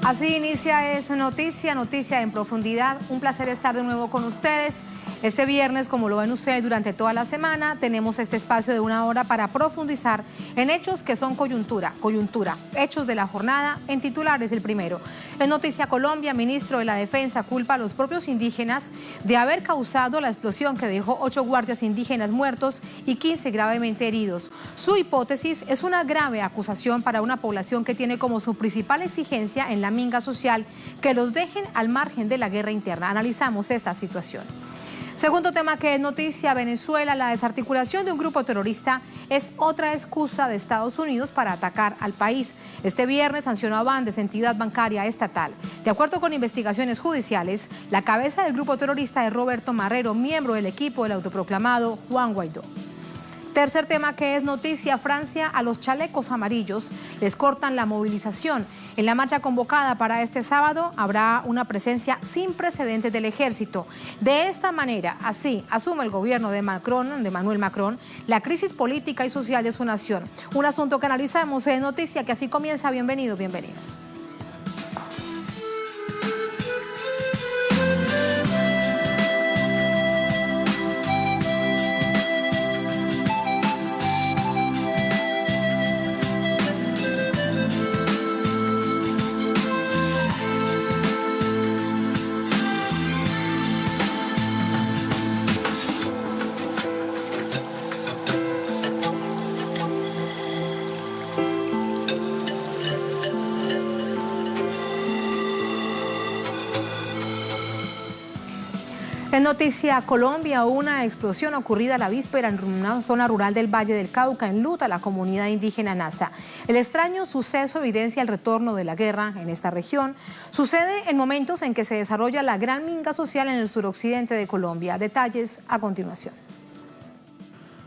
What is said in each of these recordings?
Así inicia Es Noticia en profundidad. Un placer estar de nuevo con ustedes. Este viernes, como lo ven ustedes durante toda la semana, tenemos este espacio de 1 hora para profundizar en hechos que son coyuntura, hechos de la jornada. En titulares, el primero. En Noticia Colombia, ministro de la Defensa culpa a los propios indígenas de haber causado la explosión que dejó 8 guardias indígenas muertos y 15 gravemente heridos. Su hipótesis es una grave acusación para una población que tiene como su principal exigencia en la minga social que los dejen al margen de la guerra interna. Analizamos esta situación. Segundo tema que es noticia, Venezuela, la desarticulación de un grupo terrorista es otra excusa de Estados Unidos para atacar al país. Este viernes sancionó a Bandes, entidad bancaria estatal. De acuerdo con investigaciones judiciales, la cabeza del grupo terrorista es Roberto Marrero, miembro del equipo del autoproclamado Juan Guaidó. Tercer tema que es noticia, Francia, a los chalecos amarillos les cortan la movilización. En la marcha convocada para este sábado habrá una presencia sin precedentes del ejército. De esta manera, así asume el gobierno de Emmanuel Macron, la crisis política y social de su nación. Un asunto que analizamos en Noticia, que así comienza. Bienvenidos, bienvenidas. En Noticia Colombia, una explosión ocurrida la víspera en una zona rural del Valle del Cauca enluta a la comunidad indígena Nasa. El extraño suceso evidencia el retorno de la guerra en esta región. Sucede en momentos en que se desarrolla la gran minga social en el suroccidente de Colombia. Detalles a continuación.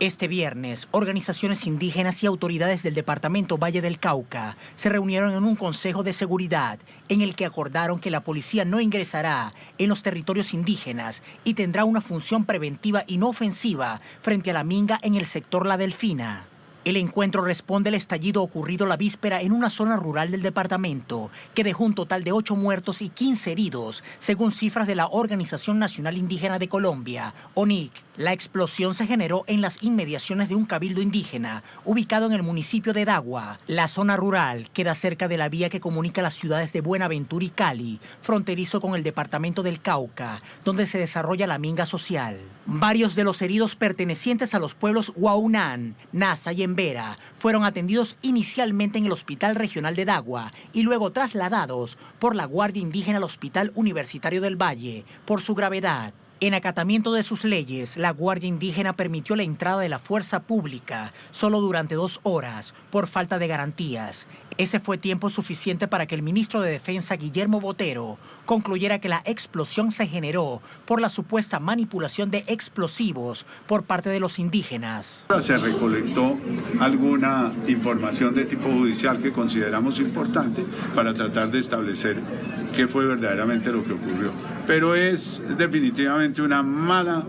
Este viernes, organizaciones indígenas y autoridades del departamento Valle del Cauca se reunieron en un consejo de seguridad en el que acordaron que la policía no ingresará en los territorios indígenas y tendrá una función preventiva y no ofensiva frente a la minga en el sector La Delfina. El encuentro responde al estallido ocurrido la víspera en una zona rural del departamento, que dejó un total de 8 muertos y 15 heridos, según cifras de la Organización Nacional Indígena de Colombia, ONIC. La explosión se generó en las inmediaciones de un cabildo indígena, ubicado en el municipio de Dagua. La zona rural queda cerca de la vía que comunica las ciudades de Buenaventura y Cali, fronterizo con el departamento del Cauca, donde se desarrolla la minga social. Varios de los heridos pertenecientes a los pueblos Huaunán, Nasa y Embera fueron atendidos inicialmente en el Hospital Regional de Dagua y luego trasladados por la Guardia Indígena al Hospital Universitario del Valle por su gravedad. En acatamiento de sus leyes, la Guardia Indígena permitió la entrada de la fuerza pública solo durante 2 horas por falta de garantías. Ese fue tiempo suficiente para que el ministro de Defensa, Guillermo Botero, concluyera que la explosión se generó por la supuesta manipulación de explosivos por parte de los indígenas. Se recolectó alguna información de tipo judicial que consideramos importante para tratar de establecer qué fue verdaderamente lo que ocurrió. Pero es definitivamente una mala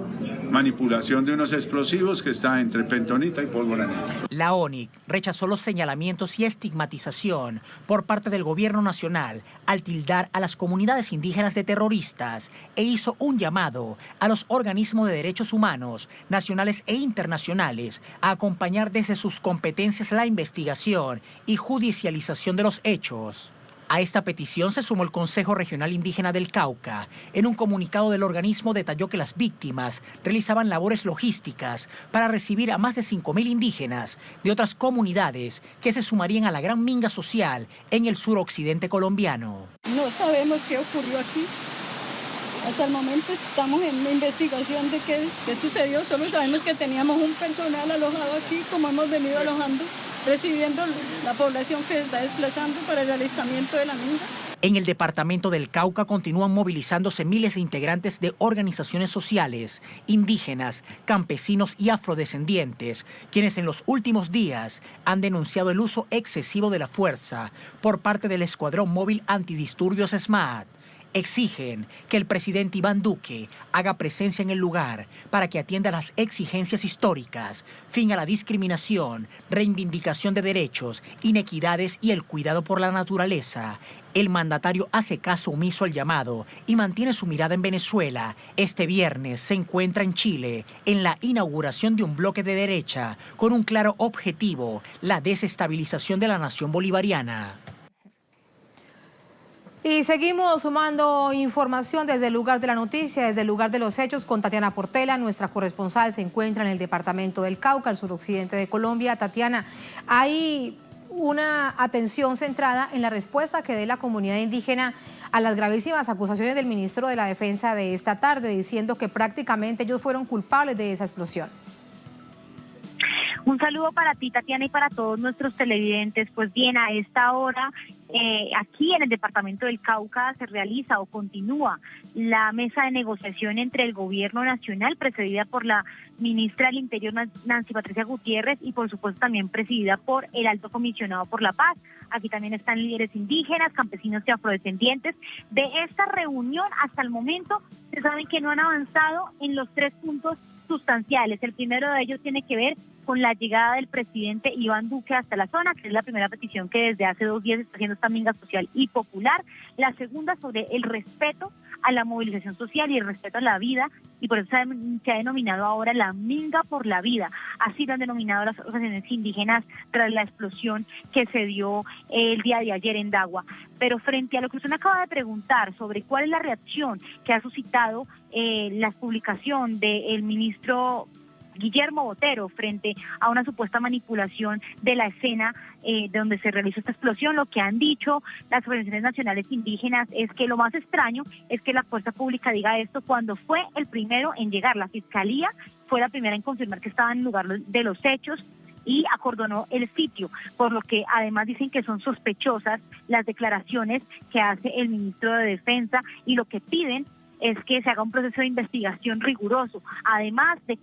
manipulación de unos explosivos que está entre pentonita y pólvora negra. La ONIC rechazó los señalamientos y estigmatización por parte del gobierno nacional al tildar a las comunidades indígenas de terroristas e hizo un llamado a los organismos de derechos humanos nacionales e internacionales a acompañar desde sus competencias la investigación y judicialización de los hechos. A esta petición se sumó el Consejo Regional Indígena del Cauca. En un comunicado del organismo detalló que las víctimas realizaban labores logísticas para recibir a más de 5.000 indígenas de otras comunidades que se sumarían a la gran minga social en el suroccidente colombiano. No sabemos qué ocurrió aquí. Hasta el momento estamos en una investigación de qué sucedió. Solo sabemos que teníamos un personal alojado aquí, como hemos venido alojando, recibiendo la población que se está desplazando para el alistamiento de la minga. En el departamento del Cauca continúan movilizándose miles de integrantes de organizaciones sociales, indígenas, campesinos y afrodescendientes, quienes en los últimos días han denunciado el uso excesivo de la fuerza por parte del Escuadrón Móvil Antidisturbios SMAT. Exigen que el presidente Iván Duque haga presencia en el lugar para que atienda las exigencias históricas, fin a la discriminación, reivindicación de derechos, inequidades y el cuidado por la naturaleza. El mandatario hace caso omiso al llamado y mantiene su mirada en Venezuela. Este viernes se encuentra en Chile en la inauguración de un bloque de derecha con un claro objetivo, la desestabilización de la nación bolivariana. Y seguimos sumando información desde el lugar de la noticia, desde el lugar de los hechos, con Tatiana Portela, nuestra corresponsal, se encuentra en el departamento del Cauca, al suroccidente de Colombia. Tatiana, hay una atención centrada en la respuesta que dé la comunidad indígena a las gravísimas acusaciones del ministro de la Defensa de esta tarde, diciendo que prácticamente ellos fueron culpables de esa explosión. Un saludo para ti, Tatiana, y para todos nuestros televidentes. Pues bien, a esta hora, aquí en el departamento del Cauca se realiza o continúa la mesa de negociación entre el gobierno nacional, precedida por la ministra del Interior, Nancy Patricia Gutiérrez, y por supuesto también presidida por el Alto Comisionado por la Paz. Aquí también están líderes indígenas, campesinos y afrodescendientes. De esta reunión, hasta el momento, se sabe que no han avanzado en los 3 puntos sustanciales. El primero de ellos tiene que ver con la llegada del presidente Iván Duque hasta la zona, que es la primera petición que desde hace 2 días está haciendo esta minga social y popular. La segunda sobre el respeto a la movilización social y el respeto a la vida, y por eso se ha denominado ahora la minga por la vida. Así lo han denominado las organizaciones indígenas tras la explosión que se dio el día de ayer en Dagua. Pero frente a lo que usted me acaba de preguntar sobre cuál es la reacción que ha suscitado la publicación del ministro Guillermo Botero frente a una supuesta manipulación de la escena donde se realizó esta explosión, lo que han dicho las organizaciones nacionales indígenas es que lo más extraño es que la fuerza pública diga esto cuando fue el primero en llegar. La fiscalía fue la primera en confirmar que estaba en el lugar de los hechos y acordonó el sitio, por lo que además dicen que son sospechosas las declaraciones que hace el ministro de Defensa, y lo que piden es que se haga un proceso de investigación riguroso, además de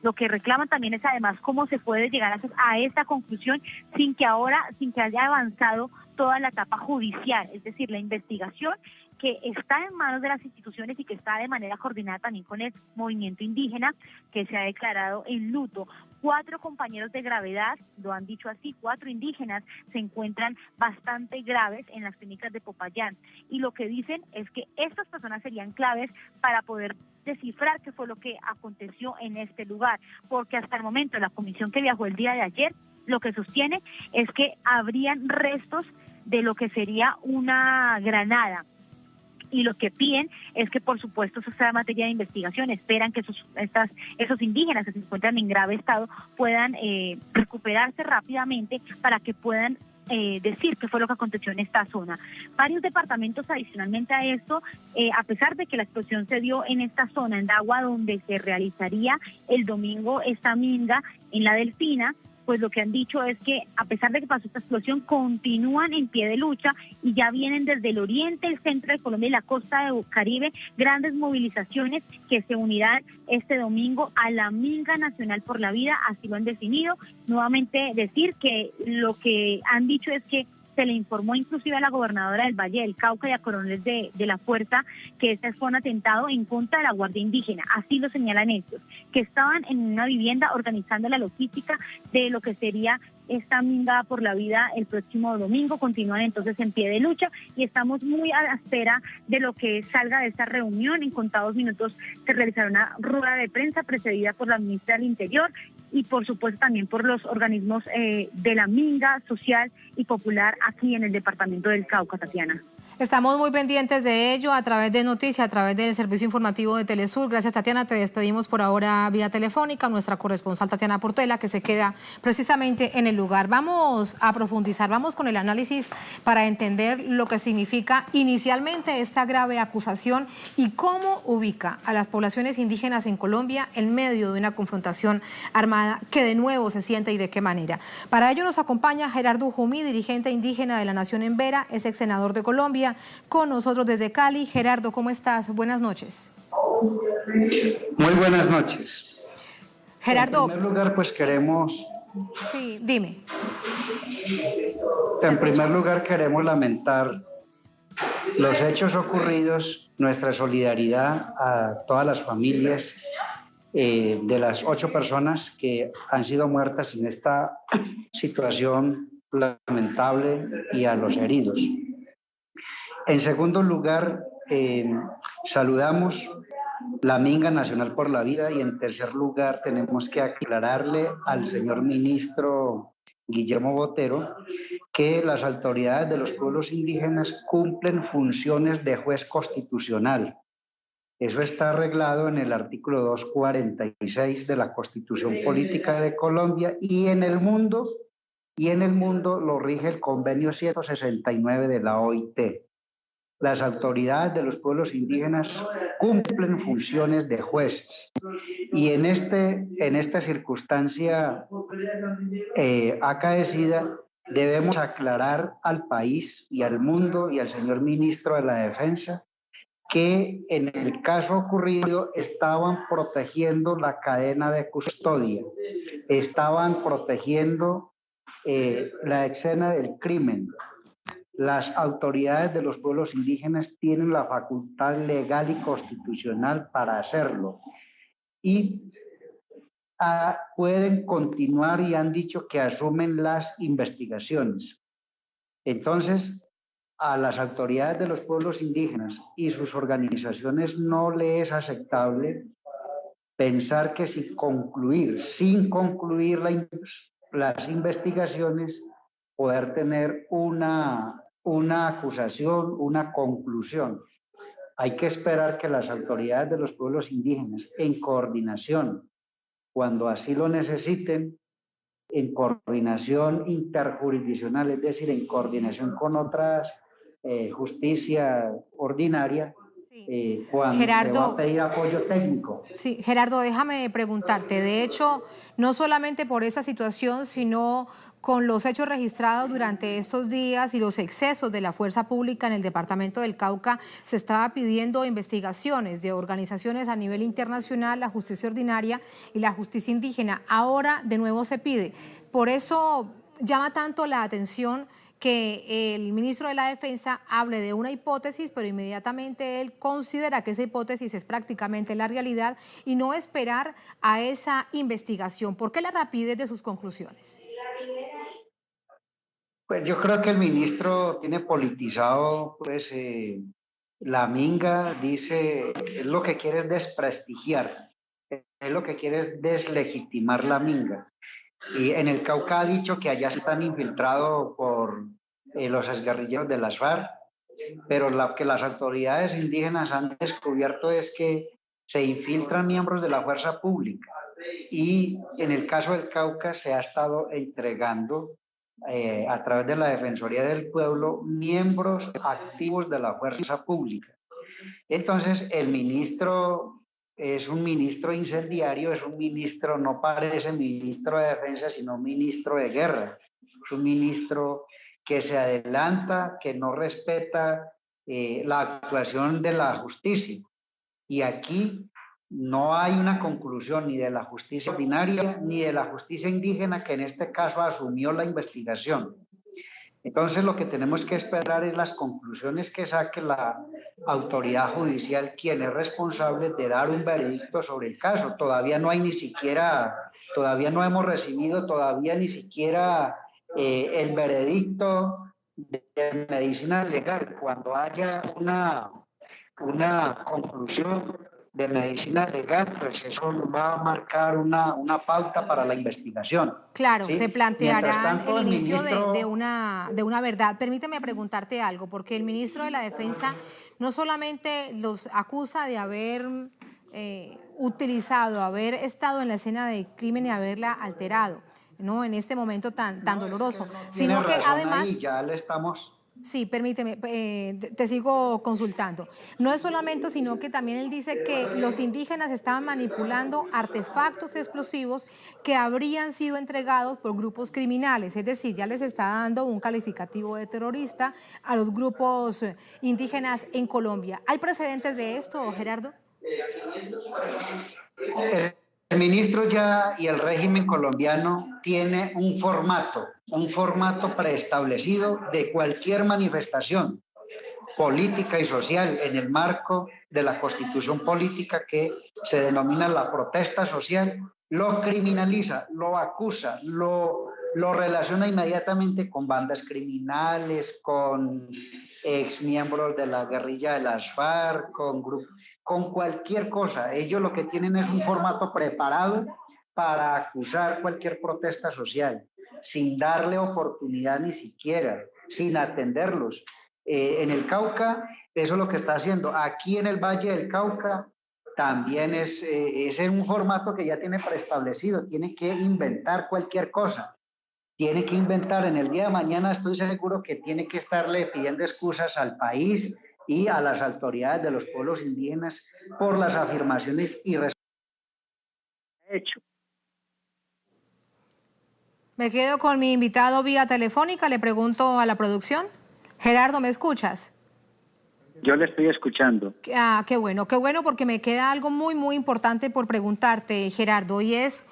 lo que reclaman también es además cómo se puede llegar a esta conclusión sin que haya avanzado toda la etapa judicial, es decir, la investigación que está en manos de las instituciones y que está de manera coordinada también con el movimiento indígena, que se ha declarado en luto. 4 compañeros de gravedad, lo han dicho así, 4 indígenas se encuentran bastante graves en las clínicas de Popayán, y lo que dicen es que estas personas serían claves para poder descifrar qué fue lo que aconteció en este lugar, porque hasta el momento la comisión que viajó el día de ayer lo que sostiene es que habrían restos de lo que sería una granada. Y lo que piden es que, por supuesto, eso sea materia de investigación. Esperan que esos indígenas que se encuentran en grave estado puedan recuperarse rápidamente para que puedan decir qué fue lo que aconteció en esta zona. Varios departamentos adicionalmente a esto, a pesar de que la explosión se dio en esta zona, en Dagua, donde se realizaría el domingo esta minga en la Delfina, pues lo que han dicho es que a pesar de que pasó esta explosión, continúan en pie de lucha y ya vienen desde el oriente, el centro de Colombia y la costa de Caribe grandes movilizaciones que se unirán este domingo a la Minga Nacional por la Vida, así lo han definido. Nuevamente decir que lo que han dicho es que se le informó inclusive a la gobernadora del Valle del Cauca y a coroneles de la fuerza que este fue un atentado en contra de la Guardia Indígena, así lo señalan ellos, que estaban en una vivienda organizando la logística de lo que sería esta minga por la vida el próximo domingo. Continúan entonces en pie de lucha y estamos muy a la espera de lo que salga de esta reunión. En contados minutos se realizará una rueda de prensa precedida por la ministra del Interior y por supuesto también por los organismos de la minga social y popular aquí en el departamento del Cauca, Tatiana. Estamos muy pendientes de ello a través de Noticias, a través del servicio informativo de Telesur. Gracias, Tatiana. Te despedimos por ahora vía telefónica. Nuestra corresponsal Tatiana Portela, que se queda precisamente en el lugar. Vamos a profundizar, vamos con el análisis para entender lo que significa inicialmente esta grave acusación y cómo ubica a las poblaciones indígenas en Colombia en medio de una confrontación armada que de nuevo se siente y de qué manera. Para ello nos acompaña Gerardo Jumí, dirigente indígena de la Nación en Vera, es ex senador de Colombia, con nosotros desde Cali. Gerardo, ¿cómo estás? Buenas noches. Muy buenas noches. Gerardo. En primer lugar, pues queremos... Sí, dime. En primer lugar, queremos lamentar los hechos ocurridos, nuestra solidaridad a todas las familias de las 8 personas que han sido muertas en esta situación lamentable y a los heridos. En segundo lugar, saludamos la Minga Nacional por la Vida, y en tercer lugar tenemos que aclararle al señor ministro Guillermo Botero que las autoridades de los pueblos indígenas cumplen funciones de juez constitucional. Eso está arreglado en el artículo 246 de la Constitución Política de Colombia, y en el mundo lo rige el convenio 169 de la OIT. Las autoridades de los pueblos indígenas cumplen funciones de jueces. Y en esta circunstancia acaecida, debemos aclarar al país y al mundo y al señor ministro de la Defensa que en el caso ocurrido estaban protegiendo la cadena de custodia, estaban protegiendo la escena del crimen. Las autoridades de los pueblos indígenas tienen la facultad legal y constitucional para hacerlo, y pueden continuar, y han dicho que asumen las investigaciones. Entonces, a las autoridades de los pueblos indígenas y sus organizaciones no le es aceptable pensar que sin concluir las investigaciones, poder tener una acusación, una conclusión. Hay que esperar que las autoridades de los pueblos indígenas, en coordinación, cuando así lo necesiten, en coordinación interjurisdiccional, es decir, en coordinación con otras justicia ordinaria, cuando Gerardo, se va a pedir apoyo técnico. Sí, Gerardo, déjame preguntarte, de hecho, no solamente por esa situación, sino con los hechos registrados durante estos días y los excesos de la fuerza pública en el departamento del Cauca, se estaba pidiendo investigaciones de organizaciones a nivel internacional, la justicia ordinaria y la justicia indígena. Ahora de nuevo se pide. Por eso llama tanto la atención que el ministro de la Defensa hable de una hipótesis, pero inmediatamente él considera que esa hipótesis es prácticamente la realidad y no esperar a esa investigación. ¿Por qué la rapidez de sus conclusiones? Pues yo creo que el ministro tiene politizado, pues la Minga dice, es lo que quiere es desprestigiar, es lo que quiere es deslegitimar la Minga. Y en el Cauca ha dicho que allá están infiltrados por los exguerrilleros de las FARC, pero lo que las autoridades indígenas han descubierto es que se infiltran miembros de la fuerza pública, y en el caso del Cauca se ha estado entregando a través de la Defensoría del Pueblo miembros activos de la fuerza pública. Entonces el ministro es un ministro incendiario, es un ministro, no parece ministro de defensa, sino ministro de guerra. Es un ministro que se adelanta, que no respeta la actuación de la justicia. Y aquí no hay una conclusión ni de la justicia ordinaria ni de la justicia indígena, que en este caso asumió la investigación. Entonces lo que tenemos que esperar es las conclusiones que saque la autoridad judicial, quien es responsable de dar un veredicto sobre el caso. Todavía no hay ni siquiera, todavía no hemos recibido todavía ni siquiera el veredicto de medicina legal. Cuando haya una conclusión de medicina legal, pues eso va a marcar una pauta para la investigación. Claro, ¿sí? Se planteará tanto, el inicio ministro... de una verdad. Permíteme preguntarte algo, porque el ministro de la Defensa no solamente los acusa de haber utilizado, haber estado en la escena del crimen y haberla alterado, ¿no? En este momento tan doloroso, sino que además... Ahí, ya le estamos... Sí, permíteme, te sigo consultando. No es solamente, sino que también él dice que los indígenas estaban manipulando artefactos explosivos que habrían sido entregados por grupos criminales, es decir, ya les está dando un calificativo de terrorista a los grupos indígenas en Colombia. ¿Hay precedentes de esto, Gerardo? El ministro ya y el régimen colombiano tiene un formato preestablecido de cualquier manifestación. política y social en el marco de la constitución política que se denomina la protesta social, lo criminaliza, lo acusa, lo relaciona inmediatamente con bandas criminales, con exmiembros de la guerrilla de las FARC, con cualquier cosa. Ellos lo que tienen es un formato preparado para acusar cualquier protesta social, sin darle oportunidad ni siquiera, sin atenderlos. En el Cauca, eso es lo que está haciendo. Aquí en el Valle del Cauca también es un formato que ya tiene preestablecido, tiene que inventar cualquier cosa. Tiene que inventar en el día de mañana, estoy seguro que tiene que estarle pidiendo excusas al país y a las autoridades de los pueblos indígenas por las afirmaciones irresponsables. Me quedo con mi invitado vía telefónica, le pregunto a la producción. Gerardo, ¿me escuchas? Yo le estoy escuchando. Qué bueno, porque me queda algo muy importante por preguntarte, Gerardo, y es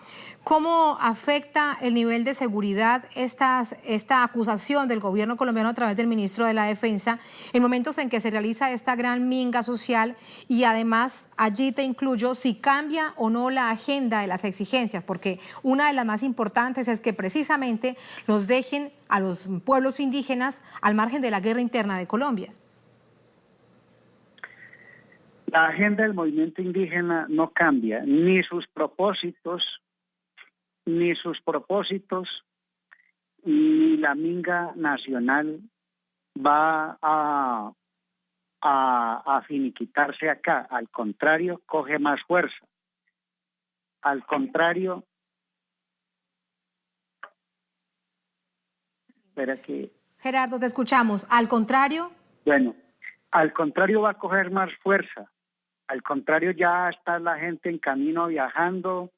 cómo afecta el nivel de seguridad esta acusación del gobierno colombiano a través del ministro de la Defensa en momentos en que se realiza esta gran minga social, y además allí te incluyo si cambia o no la agenda de las exigencias, porque una de las más importantes es que precisamente los dejen a los pueblos indígenas al margen de la guerra interna de Colombia. La agenda del movimiento indígena no cambia, ni sus propósitos, ni la minga nacional va a finiquitarse acá. Al contrario, coge más fuerza. Al contrario, espera que... Gerardo, te escuchamos. Al contrario... Bueno, al contrario va a coger más fuerza. Al contrario, ya está la gente en camino viajando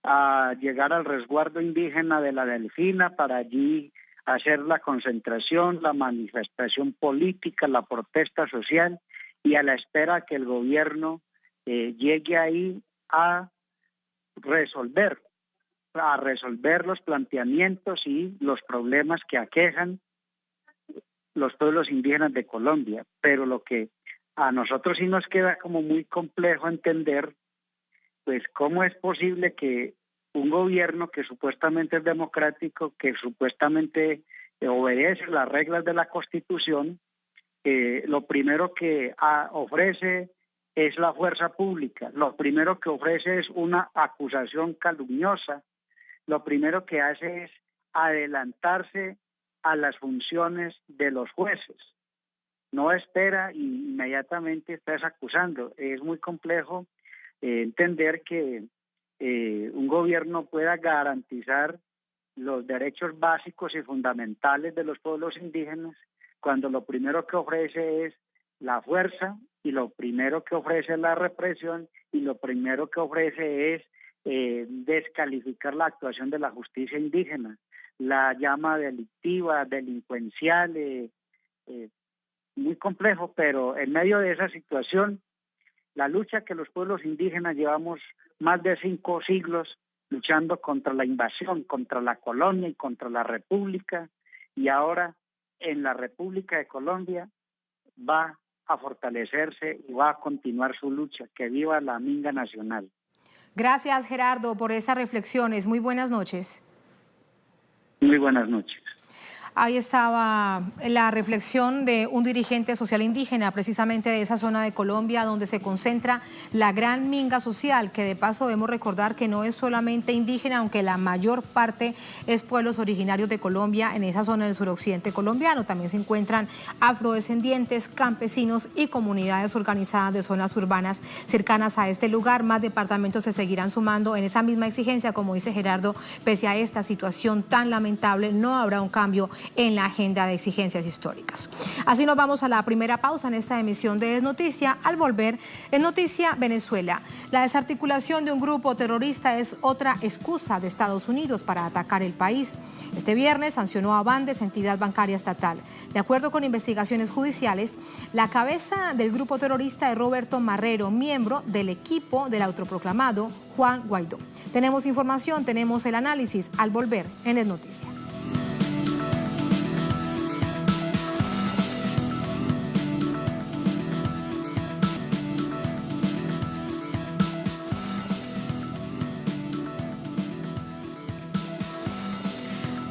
a llegar al resguardo indígena de la Delfina para allí hacer la concentración, la manifestación política, la protesta social, y a la espera que el gobierno llegue ahí a resolver los planteamientos y los problemas que aquejan los pueblos indígenas de Colombia. Pero lo que a nosotros sí nos queda como muy complejo entender, pues cómo es posible que un gobierno que supuestamente es democrático, que supuestamente obedece las reglas de la Constitución, lo primero que ofrece es la fuerza pública, lo primero que ofrece es una acusación calumniosa, lo primero que hace es adelantarse a las funciones de los jueces. No espera y inmediatamente estás acusando. Es muy complejo entender que un gobierno pueda garantizar los derechos básicos y fundamentales de los pueblos indígenas cuando lo primero que ofrece es la fuerza, y lo primero que ofrece es la represión, y lo primero que ofrece es descalificar la actuación de la justicia indígena, la llama delictiva, delincuencial, muy complejo. Pero en medio de esa situación, la lucha que los pueblos indígenas llevamos más de 5 siglos luchando contra la invasión, contra la colonia y contra la república, y ahora en la República de Colombia va a fortalecerse y va a continuar su lucha. Que viva la minga nacional. Gracias, Gerardo, por estas reflexiones. Muy buenas noches. Muy buenas noches. Ahí estaba la reflexión de un dirigente social indígena, precisamente de esa zona de Colombia donde se concentra la gran minga social, que de paso debemos recordar que no es solamente indígena, aunque la mayor parte es pueblos originarios de Colombia en esa zona del suroccidente colombiano. También se encuentran afrodescendientes, campesinos y comunidades organizadas de zonas urbanas cercanas a este lugar. Más departamentos se seguirán sumando en esa misma exigencia. Como dice Gerardo, pese a esta situación tan lamentable, no habrá un cambio en la agenda de exigencias históricas. Así nos vamos a la primera pausa en esta emisión de Es Noticia. Al volver, es noticia Venezuela. La desarticulación de un grupo terrorista es otra excusa de Estados Unidos para atacar el país. Este viernes sancionó a Bandes, entidad bancaria estatal. De acuerdo con investigaciones judiciales, la cabeza del grupo terrorista es Roberto Marrero, miembro del equipo del autoproclamado Juan Guaidó. Tenemos información, tenemos el análisis al volver en Es Noticia.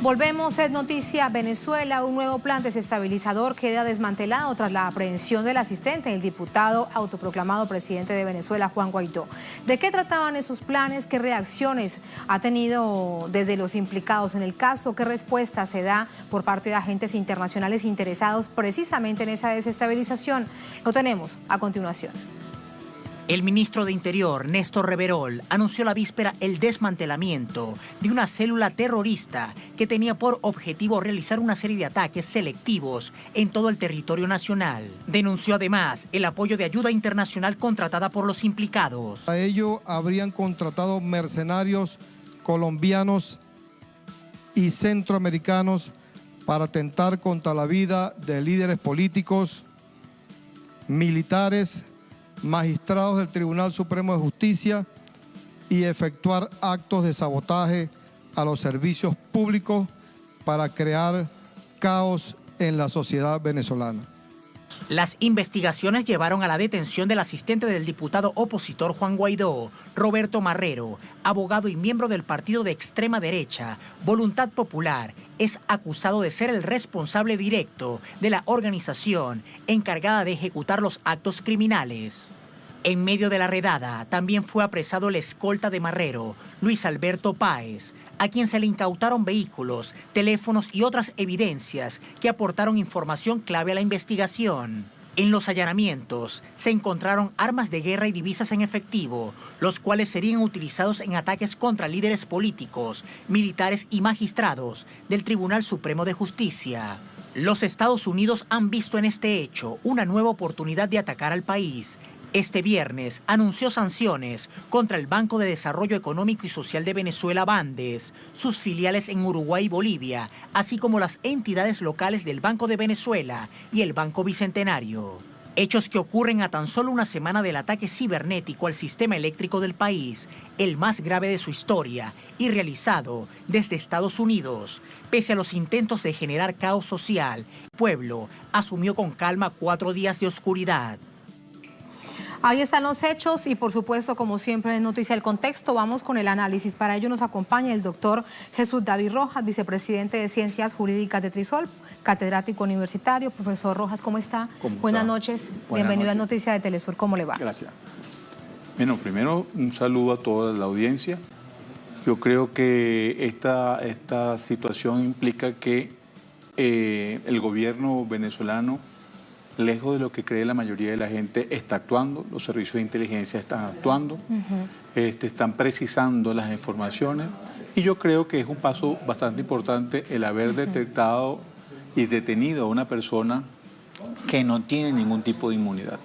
Volvemos, es noticia Venezuela. Un nuevo plan desestabilizador queda desmantelado tras la aprehensión del asistente del diputado autoproclamado presidente de Venezuela, Juan Guaidó. ¿De qué trataban esos planes? ¿Qué reacciones ha tenido desde los implicados en el caso? ¿Qué respuesta se da por parte de agentes internacionales interesados precisamente en esa desestabilización? Lo tenemos a continuación. El ministro de Interior, Néstor Reverol, anunció la víspera el desmantelamiento de una célula terrorista que tenía por objetivo realizar una serie de ataques selectivos en todo el territorio nacional. Denunció además el apoyo de ayuda internacional contratada por los implicados. A ello habrían contratado mercenarios colombianos y centroamericanos para atentar contra la vida de líderes políticos, militares, magistrados del Tribunal Supremo de Justicia y efectuar actos de sabotaje a los servicios públicos para crear caos en la sociedad venezolana. Las investigaciones llevaron a la detención del asistente del diputado opositor Juan Guaidó, Roberto Marrero, abogado y miembro del partido de extrema derecha, Voluntad Popular. Es acusado de ser el responsable directo de la organización encargada de ejecutar los actos criminales. En medio de la redada también fue apresado el escolta de Marrero, Luis Alberto Páez, a quien se le incautaron vehículos, teléfonos y otras evidencias que aportaron información clave a la investigación. En los allanamientos se encontraron armas de guerra y divisas en efectivo, los cuales serían utilizados en ataques contra líderes políticos, militares y magistrados del Tribunal Supremo de Justicia. Los Estados Unidos han visto en este hecho una nueva oportunidad de atacar al país. Este viernes anunció sanciones contra el Banco de Desarrollo Económico y Social de Venezuela, Bandes, sus filiales en Uruguay y Bolivia, así como las entidades locales del Banco de Venezuela y el Banco Bicentenario. Hechos que ocurren a tan solo una semana del ataque cibernético al sistema eléctrico del país, el más grave de su historia y realizado desde Estados Unidos. Pese a los intentos de generar caos social, el pueblo asumió con calma 4 días de oscuridad. Ahí están los hechos y por supuesto, como siempre, en Noticia del Contexto, vamos con el análisis. Para ello nos acompaña el doctor Jesús David Rojas, vicepresidente de Ciencias Jurídicas de Trisol, catedrático universitario. Profesor Rojas, ¿cómo está? Buenas noches. Bienvenido a Noticia de Telesur. ¿Cómo le va? Gracias. Bueno, primero un saludo a toda la audiencia. Yo creo que esta situación implica que el gobierno venezolano, lejos de lo que cree la mayoría de la gente, está actuando, los servicios de inteligencia están actuando, están precisando las informaciones y yo creo que es un paso bastante importante el haber detectado y detenido a una persona que no tiene ningún tipo de inmunidad.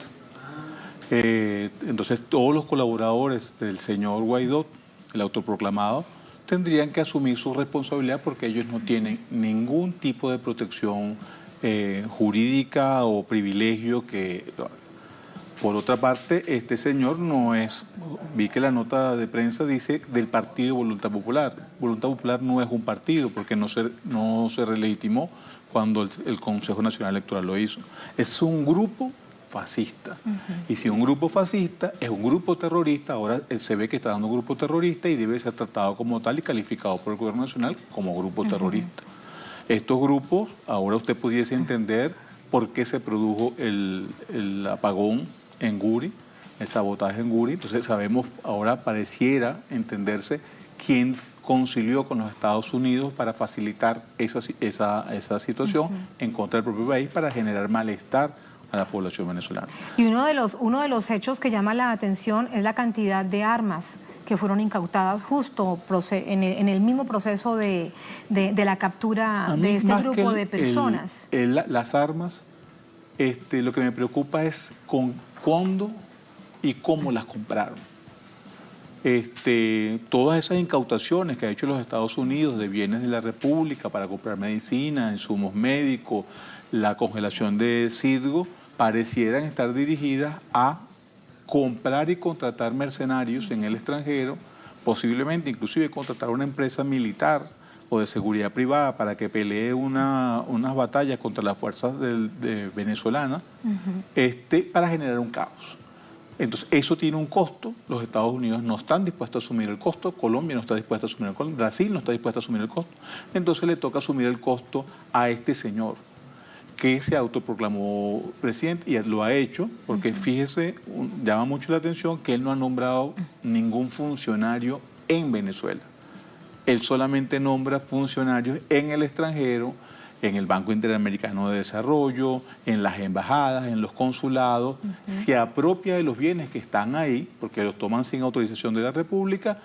Entonces todos los colaboradores del señor Guaidó, el autoproclamado, tendrían que asumir su responsabilidad porque ellos no tienen ningún tipo de protección jurídica o privilegio que... Por otra parte, este señor no es, vi que la nota de prensa dice del partido Voluntad Popular. Voluntad Popular no es un partido porque no se relegitimó cuando el Consejo Nacional Electoral lo hizo. Es un grupo fascista. Y si un grupo fascista es un grupo terrorista, ahora se ve que está dando un grupo terrorista y debe ser tratado como tal y calificado por el gobierno nacional como grupo terrorista. Estos grupos, ahora usted pudiese entender por qué se produjo el apagón en Guri, el sabotaje en Guri. Entonces sabemos, ahora pareciera entenderse quién concilió con los Estados Unidos para facilitar esa situación en contra del propio país para generar malestar a la población venezolana. Y uno de los hechos que llama la atención es la cantidad de armas que fueron incautadas justo en el mismo proceso de la captura de este grupo de personas. Las armas, lo que me preocupa es cuándo y cómo las compraron. Todas esas incautaciones que ha hecho los Estados Unidos de bienes de la República para comprar medicina, insumos médicos, la congelación de Citgo, parecieran estar dirigidas a comprar y contratar mercenarios en el extranjero, posiblemente inclusive contratar una empresa militar o de seguridad privada para que pelee unas batallas contra las fuerzas venezolanas, para generar un caos. Entonces, eso tiene un costo. Los Estados Unidos no están dispuestos a asumir el costo, Colombia no está dispuesta a asumir el costo, Brasil no está dispuesta a asumir el costo. Entonces, le toca asumir el costo a este señor que se autoproclamó presidente y lo ha hecho, porque fíjese, llama mucho la atención que él no ha nombrado ningún funcionario en Venezuela. Él solamente nombra funcionarios en el extranjero, en el Banco Interamericano de Desarrollo, en las embajadas, en los consulados, se apropia de los bienes que están ahí, porque los toman sin autorización de la República.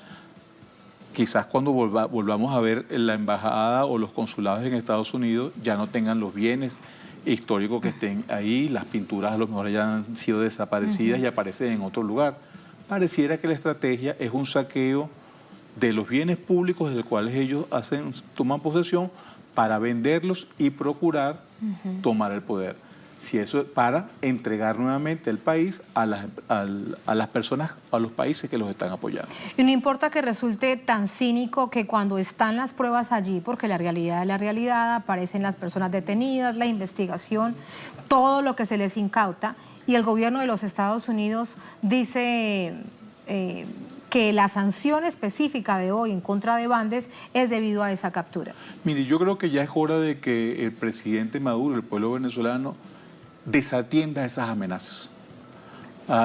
Quizás cuando volvamos a ver la embajada o los consulados en Estados Unidos ya no tengan los bienes históricos que estén ahí, las pinturas a lo mejor ya han sido desaparecidas y aparecen en otro lugar. Pareciera que la estrategia es un saqueo de los bienes públicos de los cuales ellos toman posesión para venderlos y procurar tomar el poder. Si eso para entregar nuevamente el país a las personas, a los países que los están apoyando. Y no importa que resulte tan cínico que cuando están las pruebas allí, porque la realidad es la realidad, aparecen las personas detenidas, la investigación, todo lo que se les incauta, y el gobierno de los Estados Unidos dice que la sanción específica de hoy en contra de Bandes es debido a esa captura. Mire, yo creo que ya es hora de que el presidente Maduro, el pueblo venezolano, desatienda esas amenazas.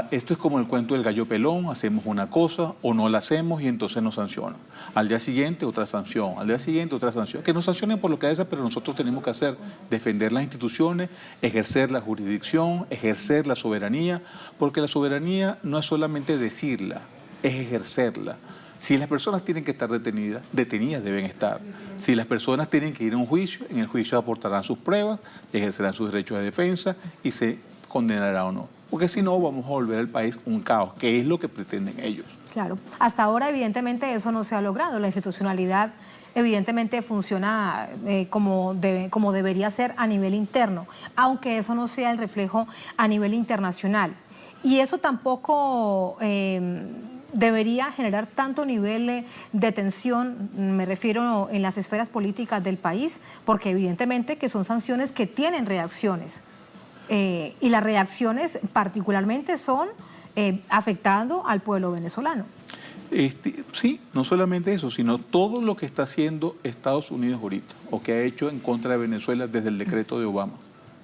Esto es como el cuento del gallo pelón, hacemos una cosa o no la hacemos y entonces nos sancionan. Al día siguiente otra sanción, al día siguiente otra sanción. Que nos sancionen por lo que haya, pero nosotros tenemos que hacer, defender las instituciones, ejercer la jurisdicción, ejercer la soberanía, porque la soberanía no es solamente decirla, es ejercerla. Si las personas tienen que estar detenidas deben estar. Si las personas tienen que ir a un juicio, en el juicio aportarán sus pruebas, ejercerán sus derechos de defensa y se condenará o no. Porque si no, vamos a volver al país un caos, que es lo que pretenden ellos. Claro. Hasta ahora, evidentemente, eso no se ha logrado. La institucionalidad, evidentemente, funciona como debería ser a nivel interno, aunque eso no sea el reflejo a nivel internacional. Y eso tampoco debería generar tanto nivel de tensión, me refiero en las esferas políticas del país, porque evidentemente que son sanciones que tienen reacciones. Y las reacciones particularmente son afectando al pueblo venezolano. Sí, no solamente eso, sino todo lo que está haciendo Estados Unidos ahorita, o que ha hecho en contra de Venezuela desde el decreto de Obama,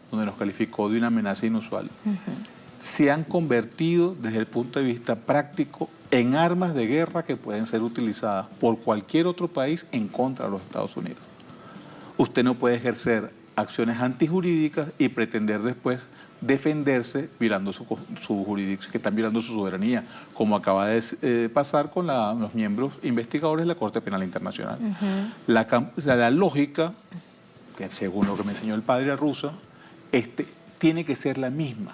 donde nos calificó de una amenaza inusual. Se han convertido desde el punto de vista práctico en armas de guerra que pueden ser utilizadas por cualquier otro país en contra de los Estados Unidos. Usted no puede ejercer acciones antijurídicas y pretender después defenderse violando su jurisdicción, que están violando su soberanía, como acaba de pasar con los miembros investigadores de la Corte Penal Internacional. La lógica, que según lo que me enseñó el padre Arruza, tiene que ser la misma.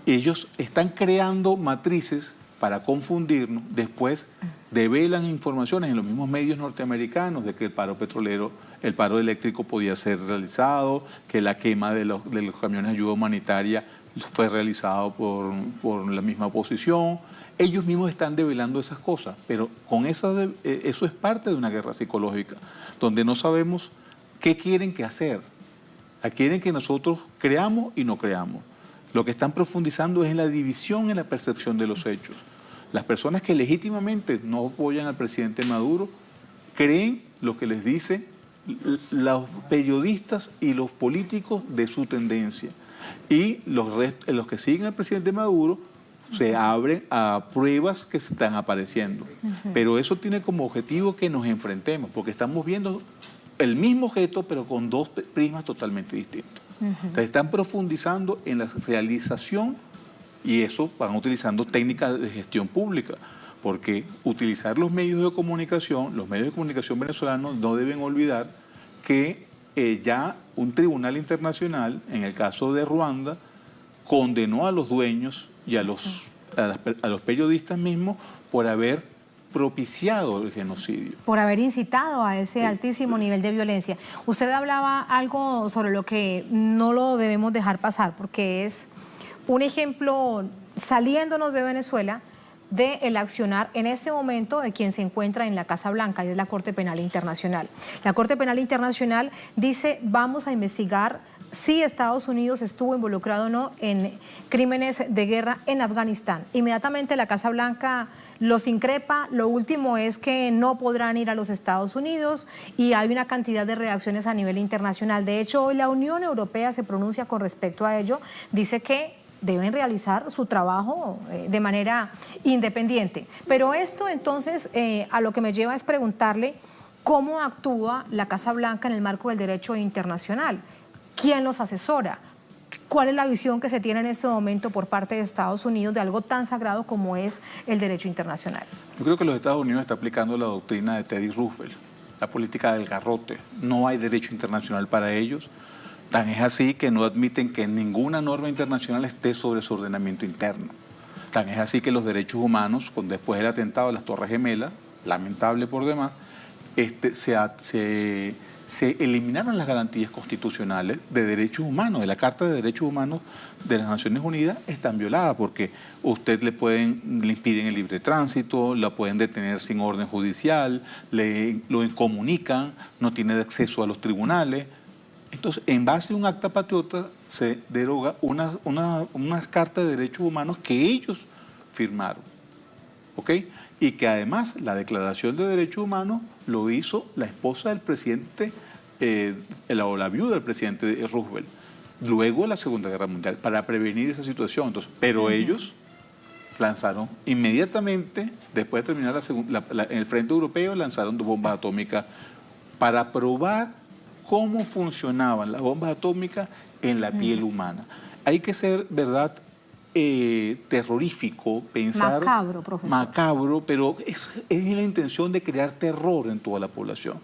Ellos están creando matrices para confundirnos, después develan informaciones en los mismos medios norteamericanos de que el paro petrolero, el paro eléctrico podía ser realizado, que la quema de los camiones de ayuda humanitaria fue realizado por la misma oposición. Ellos mismos están develando esas cosas, pero con eso es parte de una guerra psicológica, donde no sabemos qué quieren que hacer. Quieren que nosotros creamos y no creamos. Lo que están profundizando es en la división en la percepción de los hechos. Las personas que legítimamente no apoyan al presidente Maduro creen lo que les dicen los periodistas y los políticos de su tendencia. Y los que siguen al presidente Maduro se abren a pruebas que se están apareciendo. Pero eso tiene como objetivo que nos enfrentemos, porque estamos viendo el mismo objeto, pero con dos prismas totalmente distintos. Entonces, están profundizando en la realización y eso van utilizando técnicas de gestión pública, porque utilizar los medios de comunicación venezolanos no deben olvidar que ya un tribunal internacional, en el caso de Ruanda, condenó a los dueños y a los periodistas mismos por haber propiciado el genocidio. Por haber incitado a ese altísimo nivel de violencia. Usted hablaba algo sobre lo que no lo debemos dejar pasar, porque es un ejemplo, saliéndonos de Venezuela, del accionar en este momento de quien se encuentra en la Casa Blanca, y es la Corte Penal Internacional. La Corte Penal Internacional dice: vamos a investigar si Estados Unidos estuvo involucrado o no en crímenes de guerra en Afganistán. Inmediatamente la Casa Blanca los increpa. Lo último es que no podrán ir a los Estados Unidos y hay una cantidad de reacciones a nivel internacional. De hecho, hoy la Unión Europea se pronuncia con respecto a ello. Dice que deben realizar su trabajo de manera independiente. Pero esto entonces a lo que me lleva es preguntarle cómo actúa la Casa Blanca en el marco del derecho internacional. ¿Quién los asesora? ¿Cuál es la visión que se tiene en este momento por parte de Estados Unidos de algo tan sagrado como es el derecho internacional? Yo creo que los Estados Unidos están aplicando la doctrina de Teddy Roosevelt, la política del garrote. No hay derecho internacional para ellos. Tan es así que no admiten que ninguna norma internacional esté sobre su ordenamiento interno. Tan es así que los derechos humanos, después del atentado de las Torres Gemelas, lamentable por demás, se eliminaron las garantías constitucionales de derechos humanos, de la Carta de Derechos Humanos de las Naciones Unidas están violadas porque usted le impiden el libre tránsito, la pueden detener sin orden judicial, lo incomunican, no tiene acceso a los tribunales. Entonces, en base a un acta patriota se deroga una Carta de Derechos Humanos que ellos firmaron, ¿ok? Y que además la Declaración de Derechos Humanos lo hizo la esposa del presidente, o la viuda del presidente Roosevelt, luego de la Segunda Guerra Mundial, para prevenir esa situación. Entonces, pero ellos lanzaron inmediatamente, después de terminar en el frente europeo, lanzaron 2 bombas atómicas para probar cómo funcionaban las bombas atómicas en la piel humana. Hay que ser, ¿verdad?, terrorífico, pensar... Macabro, profesor. Macabro, pero es la intención de crear terror en toda la población.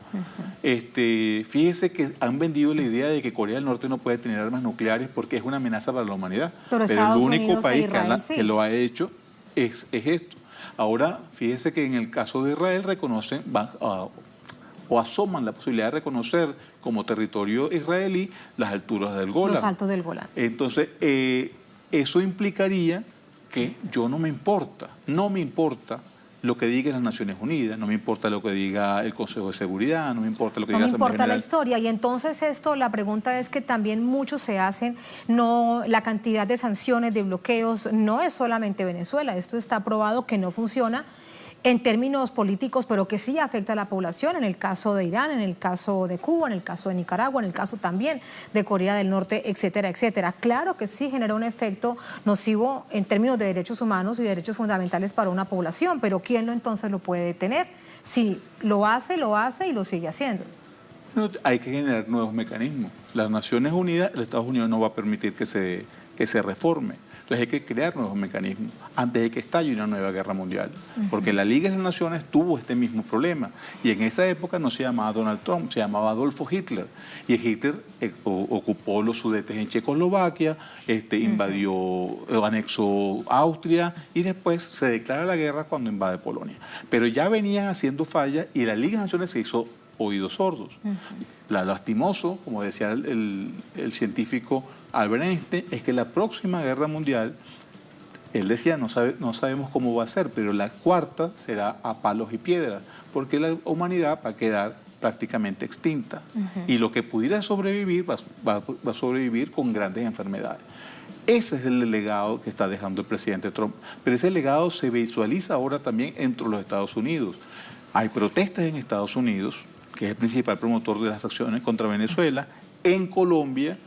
Fíjese que han vendido la idea de que Corea del Norte no puede tener armas nucleares porque es una amenaza para la humanidad. Pero el único país que lo ha hecho es esto. Ahora, fíjese que en el caso de Israel reconocen... o asoman la posibilidad de reconocer como territorio israelí las alturas del Golán. Los altos del Golán. Entonces, eso implicaría que no me importa lo que digan las Naciones Unidas, no me importa lo que diga el Consejo de Seguridad, no me importa lo que diga la Asamblea General. No me importa la historia. Y entonces la pregunta es que también muchos se hacen, la cantidad de sanciones, de bloqueos, no es solamente Venezuela, esto está probado que no funciona en términos políticos, pero que sí afecta a la población, en el caso de Irán, en el caso de Cuba, en el caso de Nicaragua, en el caso también de Corea del Norte, etcétera, etcétera. Claro que sí genera un efecto nocivo en términos de derechos humanos y derechos fundamentales para una población, pero ¿quién entonces lo puede detener? Si lo hace y lo sigue haciendo. No, hay que generar nuevos mecanismos. Las Naciones Unidas, los Estados Unidos no va a permitir que se reforme. Entonces hay que crear nuevos mecanismos antes de que estalle una nueva guerra mundial. Porque la Liga de las Naciones tuvo este mismo problema. Y en esa época no se llamaba Donald Trump, se llamaba Adolfo Hitler. Y Hitler ocupó los Sudetes en Checoslovaquia, anexó Austria y después se declara la guerra cuando invade Polonia. Pero ya venían haciendo fallas y la Liga de las Naciones se hizo oídos sordos. La lastimoso, como decía el científico Albert Einstein, es que la próxima guerra mundial, él decía, no sabemos cómo va a ser, pero la cuarta será a palos y piedras, porque la humanidad va a quedar prácticamente extinta. Y lo que pudiera sobrevivir va a sobrevivir con grandes enfermedades. Ese es el legado que está dejando el presidente Trump. Pero ese legado se visualiza ahora también entre los Estados Unidos. Hay protestas en Estados Unidos, que es el principal promotor de las acciones contra Venezuela, en Colombia,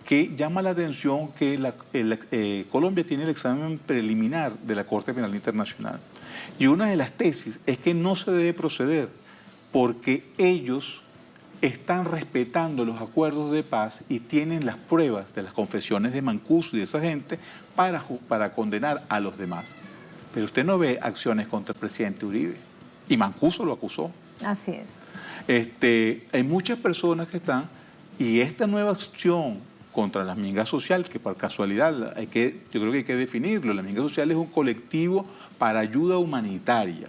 que llama la atención que Colombia tiene el examen preliminar de la Corte Penal Internacional. Y una de las tesis es que no se debe proceder porque ellos están respetando los acuerdos de paz y tienen las pruebas de las confesiones de Mancuso y de esa gente para condenar a los demás. Pero usted no ve acciones contra el presidente Uribe. Y Mancuso lo acusó. Así es. Hay muchas personas que están, y esta nueva acción contra la minga social, que por casualidad yo creo que hay que definirlo, la minga social es un colectivo para ayuda humanitaria,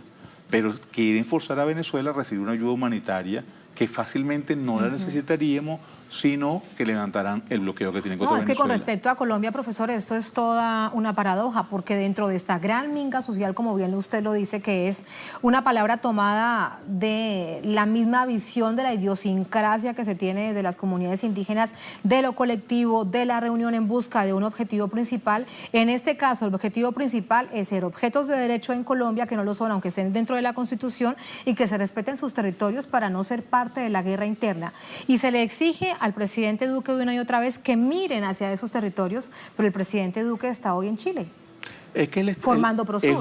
pero quieren forzar a Venezuela a recibir una ayuda humanitaria que fácilmente no la necesitaríamos sino que levantarán el bloqueo que tienen contra Venezuela. Es que con respecto a Colombia, profesor, esto es toda una paradoja, porque dentro de esta gran minga social, como bien usted lo dice, que es una palabra tomada de la misma visión de la idiosincrasia que se tiene de las comunidades indígenas, de lo colectivo, de la reunión en busca de un objetivo principal. En este caso, el objetivo principal es ser objetos de derecho en Colombia, que no lo son, aunque estén dentro de la Constitución, y que se respeten sus territorios para no ser parte de la guerra interna. Y se le exige al presidente Duque una y otra vez que miren hacia esos territorios, pero el presidente Duque está hoy en Chile. Es que él formando Prosur. Es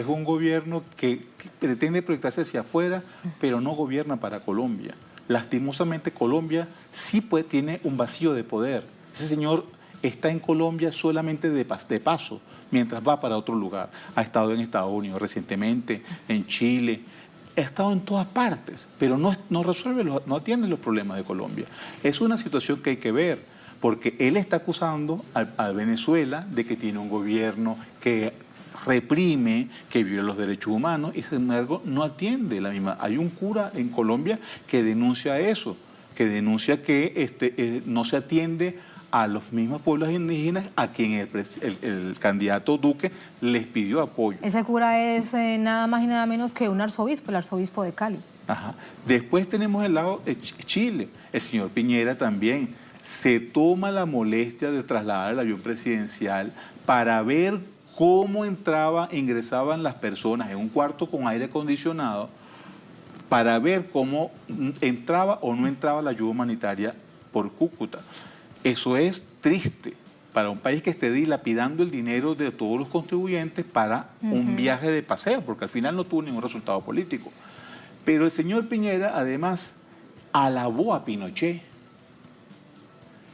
un gobierno que pretende proyectarse hacia afuera, pero no gobierna para Colombia. Lastimosamente Colombia sí tiene un vacío de poder. Ese señor está en Colombia solamente de paso, mientras va para otro lugar. Ha estado en Estados Unidos recientemente, en Chile, ha estado en todas partes, pero no resuelve, no atiende los problemas de Colombia. Es una situación que hay que ver, porque él está acusando a Venezuela de que tiene un gobierno que reprime, que viola los derechos humanos, y sin embargo no atiende la misma. Hay un cura en Colombia que denuncia eso, que denuncia que no se atiende a los mismos pueblos indígenas a quien el candidato Duque les pidió apoyo. Ese cura es nada más y nada menos que un arzobispo, el arzobispo de Cali. Ajá. Después tenemos el lado de Chile. El señor Piñera también se toma la molestia de trasladar el avión presidencial para ver cómo ingresaban las personas en un cuarto con aire acondicionado, para ver cómo entraba o no entraba la ayuda humanitaria por Cúcuta. Eso es triste para un país que esté dilapidando el dinero de todos los contribuyentes para un viaje de paseo, porque al final no tuvo ningún resultado político. Pero el señor Piñera, además, alabó a Pinochet.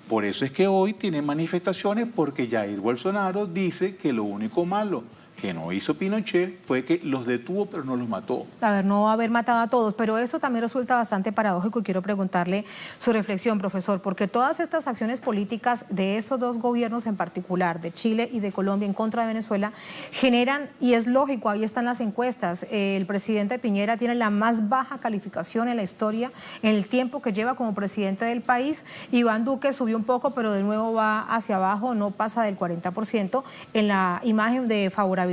Por eso es que hoy tiene manifestaciones, porque Jair Bolsonaro dice que lo único malo que no hizo Pinochet fue que los detuvo pero no los mató. A ver, no haber matado a todos, pero esto también resulta bastante paradójico y quiero preguntarle su reflexión, profesor, porque todas estas acciones políticas de esos dos gobiernos en particular, de Chile y de Colombia en contra de Venezuela, generan, y es lógico, ahí están las encuestas, el presidente Piñera tiene la más baja calificación en la historia en el tiempo que lleva como presidente del país. Iván Duque subió un poco, pero de nuevo va hacia abajo, no pasa del 40% en la imagen de favorabilidad.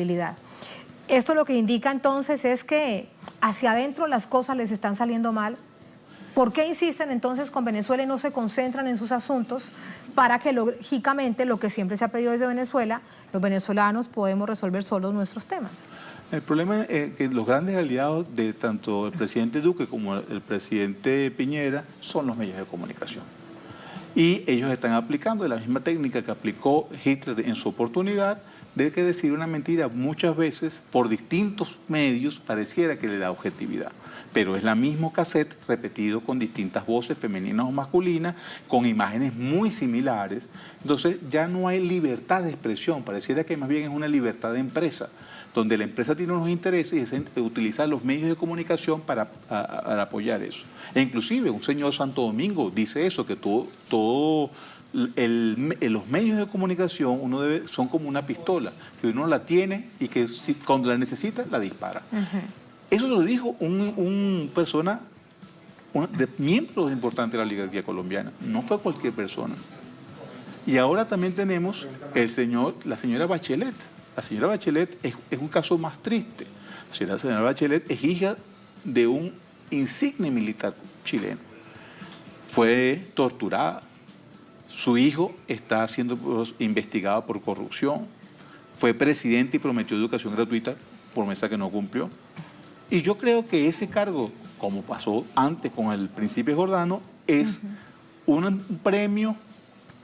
Esto lo que indica entonces es que hacia adentro las cosas les están saliendo mal. ¿Por qué insisten entonces con Venezuela y no se concentran en sus asuntos para que lógicamente lo que siempre se ha pedido desde Venezuela, los venezolanos podemos resolver solos nuestros temas? El problema es que los grandes aliados de tanto el presidente Duque como el presidente Piñera son los medios de comunicación. Y ellos están aplicando la misma técnica que aplicó Hitler en su oportunidad, de que decir una mentira muchas veces por distintos medios pareciera que le da objetividad. Pero es la mismo cassette repetido con distintas voces femeninas o masculinas, con imágenes muy similares. Entonces ya no hay libertad de expresión, pareciera que más bien es una libertad de empresa, donde la empresa tiene unos intereses y utiliza los medios de comunicación para apoyar eso. E inclusive un señor Santo Domingo dice eso, que los medios de comunicación son como una pistola, que uno la tiene y que cuando la necesita la dispara. Eso se lo dijo un persona, miembro importante de la oligarquía colombiana, no fue cualquier persona. Y ahora también tenemos la señora Bachelet. La señora Bachelet es un caso más triste. La señora Bachelet es hija de un insigne militar chileno. Fue torturada. Su hijo está siendo investigado por corrupción. Fue presidente y prometió educación gratuita, promesa que no cumplió. Y yo creo que ese cargo, como pasó antes con el príncipe Jordano, es un premio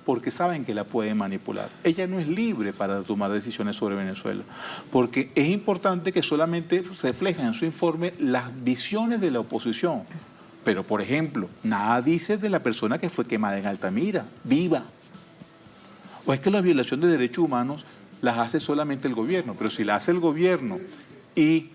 porque saben que la pueden manipular. Ella no es libre para tomar decisiones sobre Venezuela, porque es importante que solamente reflejen en su informe las visiones de la oposición. Pero, por ejemplo, nada dice de la persona que fue quemada en Altamira, viva. O es que la violación de derechos humanos las hace solamente el gobierno, pero si la hace el gobierno y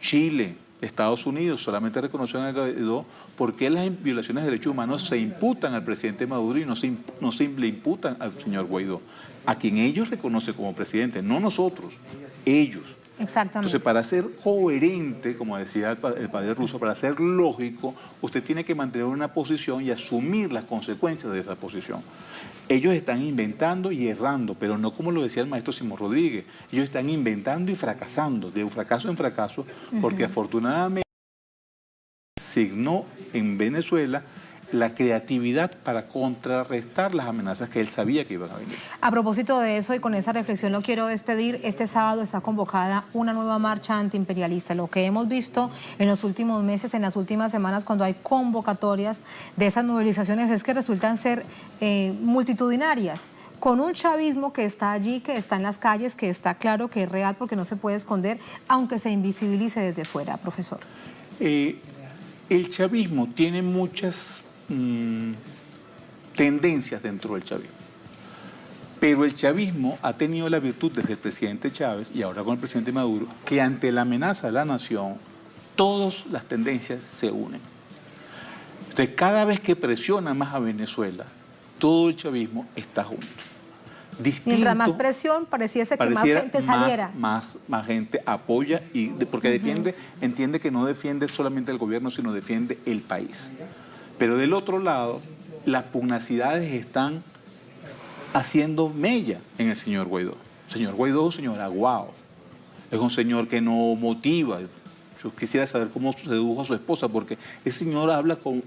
Chile, Estados Unidos solamente reconocieron a Guaidó, ¿por qué las violaciones de derechos humanos se imputan al presidente Maduro y no se le imputan al señor Guaidó? A quien ellos reconocen como presidente, no nosotros, ellos. Exactamente. Entonces, para ser coherente, como decía el padre Russo, para ser lógico, usted tiene que mantener una posición y asumir las consecuencias de esa posición. Ellos están inventando y errando, pero no como lo decía el maestro Simón Rodríguez. Ellos están inventando y fracasando, de un fracaso en fracaso, porque afortunadamente signó en Venezuela la creatividad para contrarrestar las amenazas que él sabía que iban a venir. A propósito de eso y con esa reflexión lo quiero despedir. Este sábado está convocada una nueva marcha antiimperialista. Lo que hemos visto en los últimos meses, en las últimas semanas, cuando hay convocatorias de esas movilizaciones, es que resultan ser multitudinarias, con un chavismo que está allí, que está en las calles, que está claro que es real porque no se puede esconder, aunque se invisibilice desde fuera, profesor. El chavismo tiene muchas tendencias dentro del chavismo. Pero el chavismo ha tenido la virtud desde el presidente Chávez y ahora con el presidente Maduro, que ante la amenaza de la nación, todas las tendencias se unen. Entonces, cada vez que presiona más a Venezuela, todo el chavismo está junto. Mientras más presión, pareciese que más gente saliera. Más gente apoya, porque entiende que no defiende solamente el gobierno, sino defiende el país. Pero del otro lado, las pugnacidades están haciendo mella en el señor Guaidó. El señor Guaidó es un señor aguado, es un señor que no motiva. Yo quisiera saber cómo sedujo a su esposa, porque ese señor habla con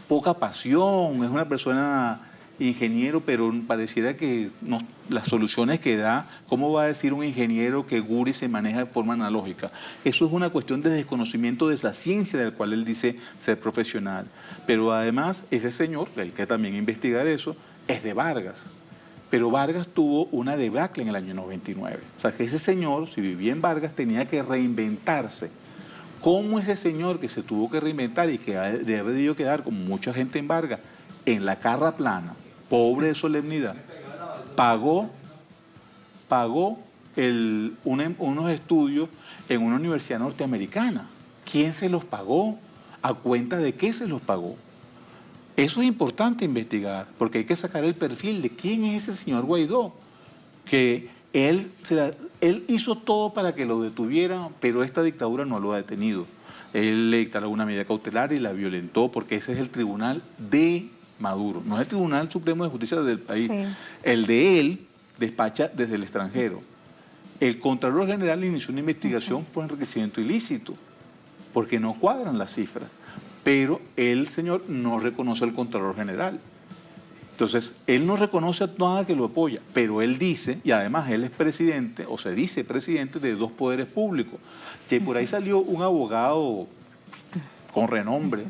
poca pasión, es una persona ingeniero, pero pareciera que las soluciones que da, ¿cómo va a decir un ingeniero que Guri se maneja de forma analógica? Eso es una cuestión de desconocimiento de la ciencia del cual él dice ser profesional. Pero además, ese señor, hay que también investigar eso, es de Vargas. Pero Vargas tuvo una debacle en el año 99. O sea, que ese señor, si vivía en Vargas, tenía que reinventarse. ¿Cómo ese señor que se tuvo que reinventar y que debe debido quedar, como mucha gente en Vargas, en la carra plana, pobre de solemnidad, pagó unos estudios en una universidad norteamericana? ¿Quién se los pagó? ¿A cuenta de qué se los pagó? Eso es importante investigar, porque hay que sacar el perfil de quién es ese señor Guaidó, que él hizo todo para que lo detuvieran, pero esta dictadura no lo ha detenido. Él le dictaron una medida cautelar y la violentó, porque ese es el tribunal de Maduro, no es el Tribunal Supremo de Justicia del país. Sí. El de él despacha desde el extranjero. El Contralor General inició una investigación por enriquecimiento ilícito, porque no cuadran las cifras, pero el señor no reconoce al Contralor General. Entonces, él no reconoce nada que lo apoya, pero él dice, y además él es presidente, o se dice presidente de 2 poderes públicos, que por ahí salió un abogado con renombre,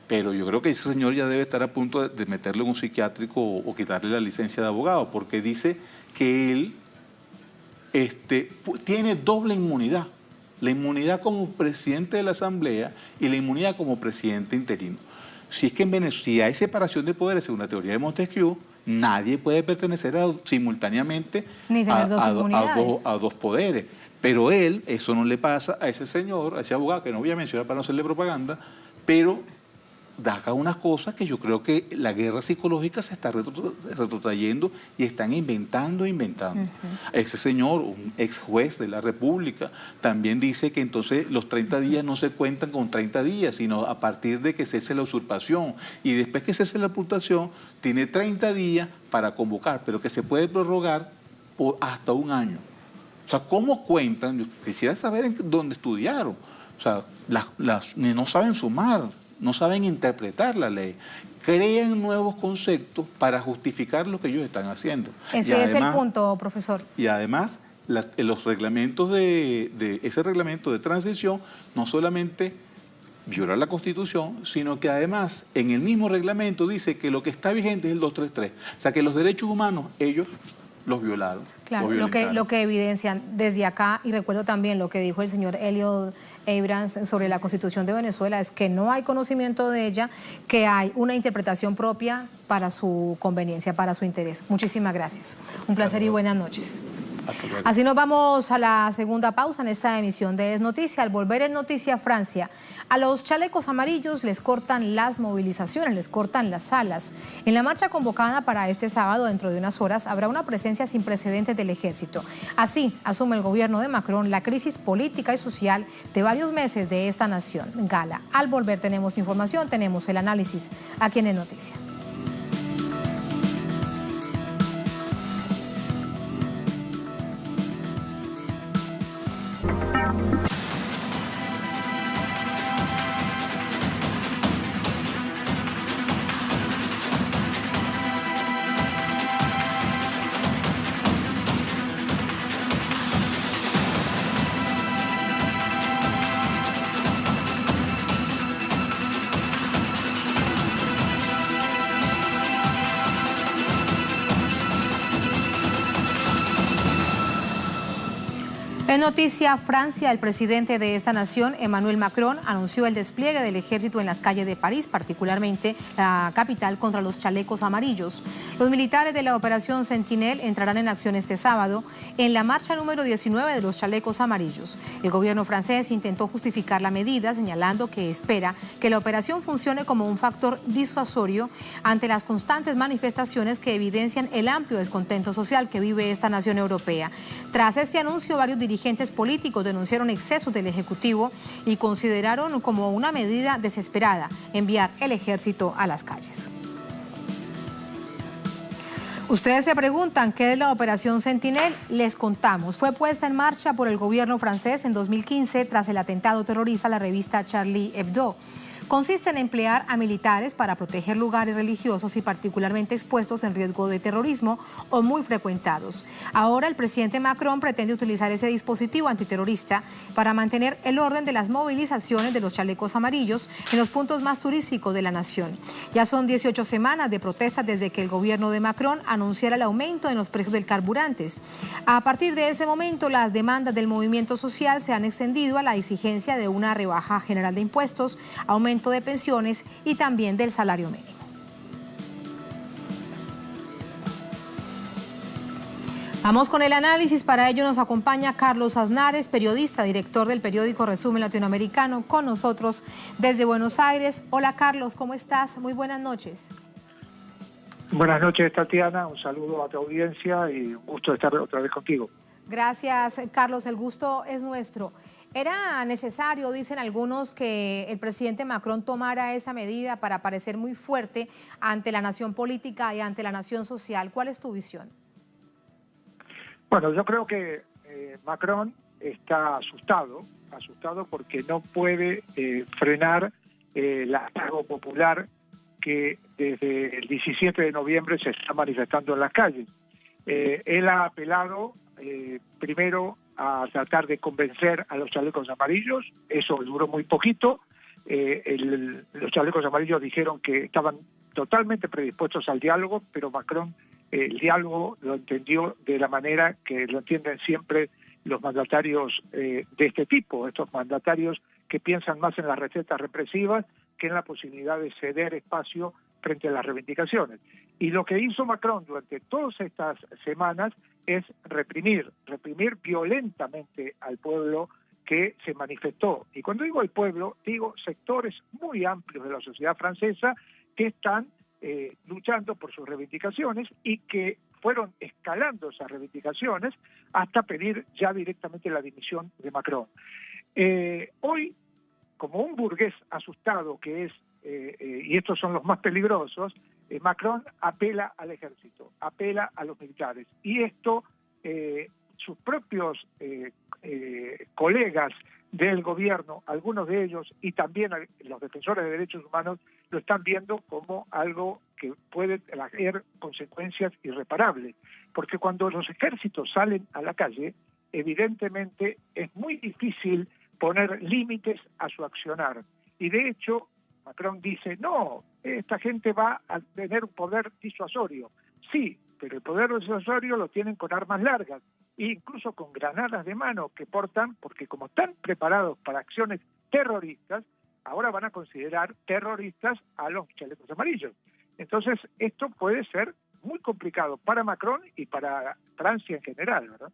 pero yo creo que ese señor ya debe estar a punto de meterle en un psiquiátrico o quitarle la licencia de abogado, porque dice que él tiene doble inmunidad. La inmunidad como presidente de la Asamblea y la inmunidad como presidente interino. Si es que en Venezuela, si hay separación de poderes según la teoría de Montesquieu, nadie puede pertenecer simultáneamente a 2 poderes. Pero él, eso no le pasa a ese señor, a ese abogado, que no voy a mencionar para no hacerle propaganda, pero da acá unas cosas que yo creo que la guerra psicológica se está retrotrayendo y están inventando. Ese señor, un ex juez de la República, también dice que entonces los 30 días no se cuentan con 30 días, sino a partir de que cese la usurpación. Y después que cese la usurpación, tiene 30 días para convocar, pero que se puede prorrogar por hasta 1 año. O sea, ¿cómo cuentan? Yo quisiera saber en dónde estudiaron. O sea, no saben sumar, no saben interpretar la ley. Crean nuevos conceptos para justificar lo que ellos están haciendo. Ese es el punto, profesor. Y además, los reglamentos ese reglamento de transición no solamente viola la Constitución, sino que además en el mismo reglamento dice que lo que está vigente es el 233. O sea, que los derechos humanos ellos los violaron. Claro, lo que evidencian desde acá, y recuerdo también lo que dijo el señor Elliot Abrams sobre la Constitución de Venezuela, es que no hay conocimiento de ella, que hay una interpretación propia para su conveniencia, para su interés. Muchísimas gracias. Un placer y buenas noches. Hasta luego. Así nos vamos a la segunda pausa en esta emisión de Es Noticia. Al volver en Noticia Francia, a los chalecos amarillos les cortan las movilizaciones, les cortan las alas. En la marcha convocada para este sábado, dentro de unas horas, habrá una presencia sin precedentes del ejército. Así asume el gobierno de Macron la crisis política y social de varios meses de esta nación. Gala. Al volver tenemos información, tenemos el análisis aquí en Es Noticia. En noticia, Francia, el presidente de esta nación, Emmanuel Macron, anunció el despliegue del ejército en las calles de París, particularmente la capital, contra los chalecos amarillos. Los militares de la operación Sentinel entrarán en acción este sábado en la marcha número 19 de los chalecos amarillos. El gobierno francés intentó justificar la medida, señalando que espera que la operación funcione como un factor disuasorio ante las constantes manifestaciones que evidencian el amplio descontento social que vive esta nación europea. Tras este anuncio, varios dirigentes políticos denunciaron excesos del Ejecutivo y consideraron como una medida desesperada enviar el ejército a las calles. Ustedes se preguntan qué es la Operación Sentinel. Les contamos. Fue puesta en marcha por el gobierno francés en 2015 tras el atentado terrorista a la revista Charlie Hebdo. Consiste en emplear a militares para proteger lugares religiosos y particularmente expuestos en riesgo de terrorismo o muy frecuentados. Ahora el presidente Macron pretende utilizar ese dispositivo antiterrorista para mantener el orden de las movilizaciones de los chalecos amarillos en los puntos más turísticos de la nación. Ya son 18 semanas de protestas desde que el gobierno de Macron anunciara el aumento en los precios del carburantes. A partir de ese momento, las demandas del movimiento social se han extendido a la exigencia de una rebaja general de impuestos, aumento de pensiones y también del salario mínimo. Vamos con el análisis. Para ello nos acompaña Carlos Aznares, periodista, director del periódico Resumen Latinoamericano, con nosotros desde Buenos Aires. Hola Carlos, ¿cómo estás? Muy buenas noches. Buenas noches, Tatiana. Un saludo a tu audiencia y un gusto estar otra vez contigo. Gracias, Carlos. El gusto es nuestro. ¿Era necesario, dicen algunos, que el presidente Macron tomara esa medida para parecer muy fuerte ante la nación política y ante la nación social? ¿Cuál es tu visión? Bueno, yo creo que Macron está asustado porque no puede frenar el hartazgo popular que desde el 17 de noviembre se está manifestando en las calles. Él ha apelado primero a tratar de convencer a los chalecos amarillos. Eso duró muy poquito. Los chalecos amarillos dijeron que estaban totalmente predispuestos al diálogo, pero Macron el diálogo lo entendió de la manera que lo entienden siempre los mandatarios de este tipo, estos mandatarios que piensan más en las recetas represivas que en la posibilidad de ceder espacio frente a las reivindicaciones. Y lo que hizo Macron durante todas estas semanas es reprimir violentamente al pueblo que se manifestó. Y cuando digo el pueblo, digo sectores muy amplios de la sociedad francesa que están luchando por sus reivindicaciones y que fueron escalando esas reivindicaciones hasta pedir ya directamente la dimisión de Macron. Hoy, como un burgués asustado que es, y estos son los más peligrosos, Macron apela al ejército, apela a los militares. Y esto, sus propios colegas del gobierno, algunos de ellos, y también los defensores de derechos humanos, lo están viendo como algo que puede traer consecuencias irreparables. Porque cuando los ejércitos salen a la calle, evidentemente es muy difícil poner límites a su accionar. Y de hecho, Macron dice, no, esta gente va a tener un poder disuasorio. Sí, pero el poder disuasorio lo tienen con armas largas e incluso con granadas de mano que portan, porque como están preparados para acciones terroristas, ahora van a considerar terroristas a los chalecos amarillos. Entonces, esto puede ser muy complicado para Macron y para Francia en general, ¿verdad?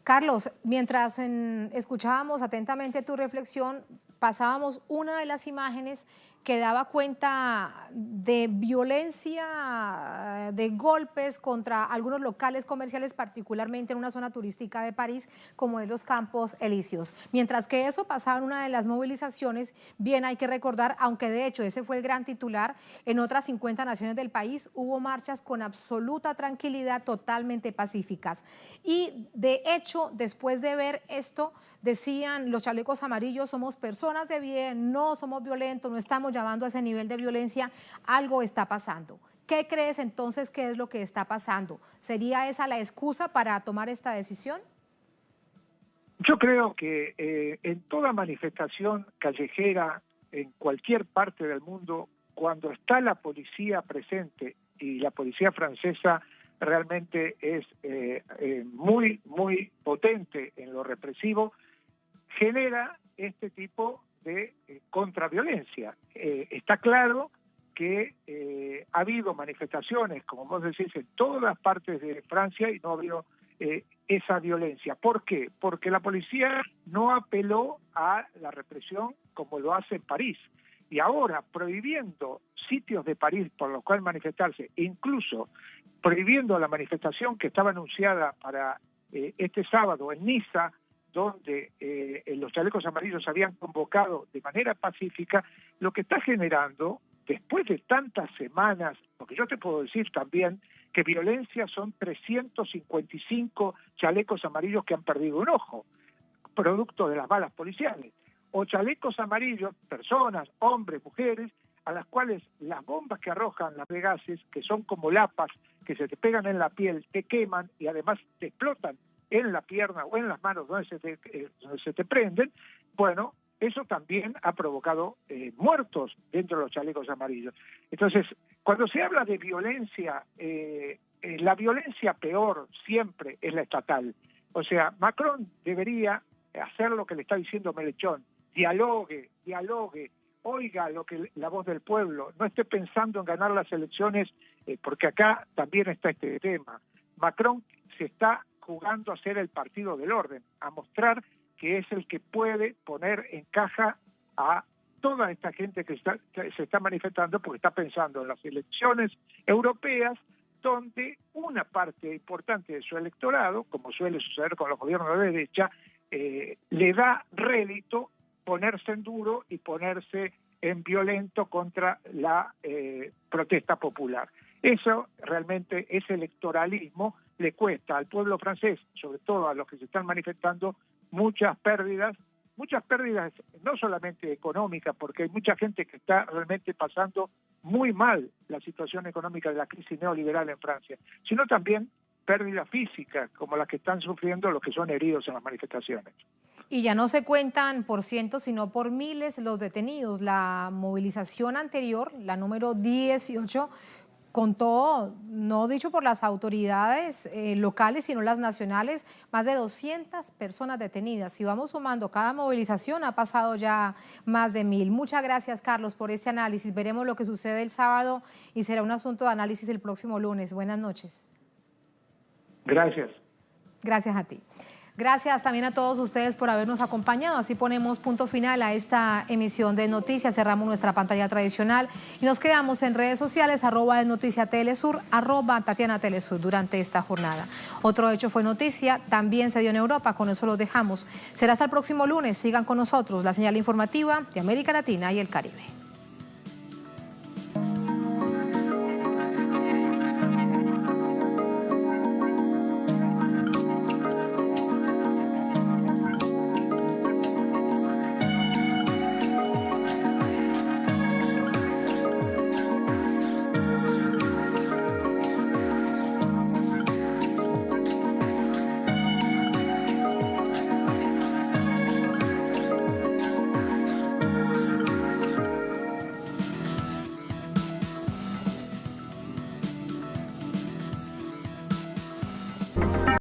Carlos, mientras escuchábamos atentamente tu reflexión, pasábamos una de las imágenes que daba cuenta de violencia, de golpes contra algunos locales comerciales, particularmente en una zona turística de París, como es los Campos Elíseos. Mientras que eso pasaba en una de las movilizaciones, bien hay que recordar, aunque de hecho ese fue el gran titular, en otras 50 naciones del país hubo marchas con absoluta tranquilidad, totalmente pacíficas. Y de hecho, después de ver esto, decían los chalecos amarillos, somos personas de bien, no somos violentos, no estamos llamando a ese nivel de violencia, algo está pasando. ¿Qué crees entonces que es lo que está pasando? ¿Sería esa la excusa para tomar esta decisión? Yo creo que en toda manifestación callejera, en cualquier parte del mundo, cuando está la policía presente, y la policía francesa realmente es muy, muy potente en lo represivo, genera este tipo de contraviolencia. Está claro que ha habido manifestaciones, como vos decís, en todas las partes de Francia y no ha habido esa violencia. ¿Por qué? Porque la policía no apeló a la represión como lo hace en París. Y ahora, prohibiendo sitios de París por los cuales manifestarse, incluso prohibiendo la manifestación que estaba anunciada para este sábado en Niza, donde los chalecos amarillos habían convocado de manera pacífica, lo que está generando, después de tantas semanas, porque yo te puedo decir también que violencia son 355 chalecos amarillos que han perdido un ojo, producto de las balas policiales, o chalecos amarillos, personas, hombres, mujeres, a las cuales las bombas que arrojan las de gases, que son como lapas, que se te pegan en la piel, te queman y además te explotan en la pierna o en las manos donde se te prenden, bueno, eso también ha provocado muertos dentro de los chalecos amarillos. Entonces, cuando se habla de violencia, la violencia peor siempre es la estatal. O sea, Macron debería hacer lo que le está diciendo Melechón, dialogue, oiga lo que la voz del pueblo, no esté pensando en ganar las elecciones, porque acá también está este tema. Macron se está jugando a ser el partido del orden, a mostrar que es el que puede poner en caja a toda esta gente que se está manifestando, porque está pensando en las elecciones europeas, donde una parte importante de su electorado, como suele suceder con los gobiernos de derecha, le da rédito ponerse en duro y ponerse en violento contra la protesta popular. Eso realmente, ese electoralismo, le cuesta al pueblo francés, sobre todo a los que se están manifestando, muchas pérdidas no solamente económicas, porque hay mucha gente que está realmente pasando muy mal la situación económica de la crisis neoliberal en Francia, sino también pérdidas físicas, como las que están sufriendo los que son heridos en las manifestaciones. Y ya no se cuentan por cientos, sino por miles los detenidos. La movilización anterior, la número 18, contó, no dicho por las autoridades locales, sino las nacionales, más de 200 personas detenidas. Si vamos sumando cada movilización, ha pasado ya más de 1000. Muchas gracias, Carlos, por este análisis. Veremos lo que sucede el sábado y será un asunto de análisis el próximo lunes. Buenas noches. Gracias. Gracias a ti. Gracias también a todos ustedes por habernos acompañado. Así ponemos punto final a esta emisión de Noticias. Cerramos nuestra pantalla tradicional y nos quedamos en redes sociales, @noticiatelesur, @TatianaTelesur durante esta jornada. Otro hecho fue noticia, también se dio en Europa, con eso los dejamos. Será hasta el próximo lunes. Sigan con nosotros, la señal informativa de América Latina y el Caribe.